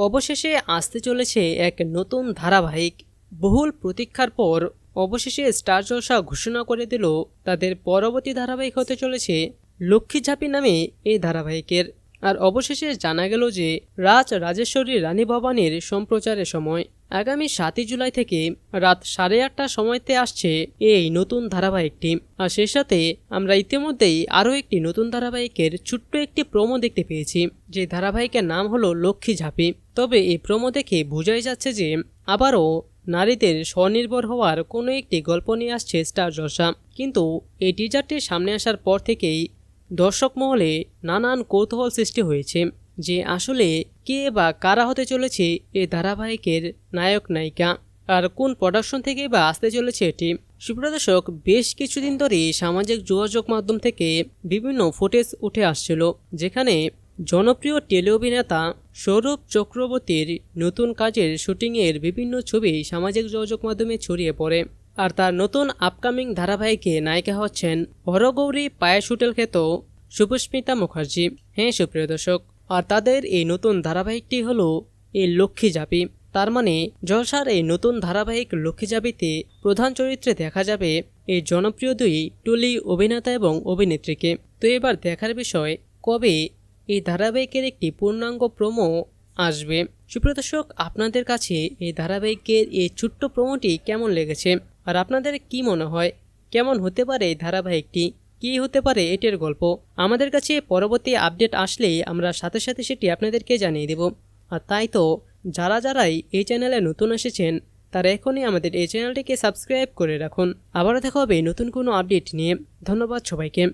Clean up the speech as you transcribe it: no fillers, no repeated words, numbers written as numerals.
অবশেষে আসতে চলেছে এক নতুন ধারাবাহিক। বহুল প্রতীক্ষার পর অবশেষে স্টার জলসা ঘোষণা করে দিল তাদের পরবর্তী ধারাবাহিক হতে চলেছে লক্ষ্মী ঝাঁপি নামে এই ধারাবাহিকের। আর অবশেষে জানা গেল যে রাজেশ্বরী রানী ভবানীর সম্প্রচারের সময় আগামী 7 জুলাই থেকে রাত 8:30টার সময়তে আসছে এই নতুন ধারাবাহিকটি। আর সেই সাথে আমরা ইতিমধ্যেই আরও একটি নতুন ধারাবাহিকের ছোট্ট একটি প্রোমো দেখতে পেয়েছি, যে ধারাবাহিকের নাম হলো লক্ষ্মী ঝাঁপি। তবে এই প্রোমো দেখে বোঝাই যাচ্ছে যে আবারও নারীদের স্বনির্ভর হওয়ার কোনো একটি গল্প নিয়ে আসছে স্টার জলসা। কিন্তু এই টিজারটি সামনে আসার পর থেকেই দর্শক মহলে নানান কৌতূহল সৃষ্টি হয়েছে যে আসলে কে বা কারা হতে চলেছে এই ধারাবাহিকের নায়ক নায়িকা, আর কোন প্রোডাকশন থেকে বা আসতে চলেছে এটি। সুপ্রিয় দর্শক, বেশ কিছুদিন ধরে সামাজিক যোগাযোগ মাধ্যম থেকে বিভিন্ন ফুটেজ উঠে আসছিল, যেখানে জনপ্রিয় টেলি অভিনেতা সৌরভ চক্রবর্তীর নতুন কাজের শুটিংয়ের বিভিন্ন ছবি সামাজিক যোগাযোগ মাধ্যমে ছড়িয়ে পড়ে। আর তার নতুন আপকামিং ধারাবাহিকে নায়িকা হচ্ছেন হরগৌরী পায়েস হোটেল খ্যাত শুভস্মিতা মুখার্জি। হ্যাঁ সুপ্রিয় দর্শক, আর তাদের এই নতুন ধারাবাহিকটি হলো এই লক্ষ্মী ঝাঁপি। তার মানে জলসার এই নতুন ধারাবাহিক লক্ষ্মী ঝাঁপিতে প্রধান চরিত্রে দেখা যাবে এই জনপ্রিয় দুই টলি অভিনেতা এবং অভিনেত্রীকে। তো এবার দেখার বিষয় কবে এই ধারাবাহিকের একটি পূর্ণাঙ্গ প্রোমো আসবে। সুপ্রিয় দর্শক, আপনাদের কাছে এই ধারাবাহিকের এই ছোট্ট প্রোমোটি কেমন লেগেছে, আর আপনাদের কি মনে হয় কেমন হতে পারে এই ধারাবাহিকটি, কি হতে পারে এটির গল্প? আমাদের কাছে পরবর্তী আপডেট আসলেই আমরা সাথে সাথে সেটি আপনাদেরকে জানিয়ে দেব। আর তাই তো যারাই এই চ্যানেলে নতুন এসেছেন তারা এখনই আমাদের এই চ্যানেলটিকে সাবস্ক্রাইব করে রাখুন। আবারও দেখা হবে নতুন কোনো আপডেট নিয়ে। ধন্যবাদ সবাইকে।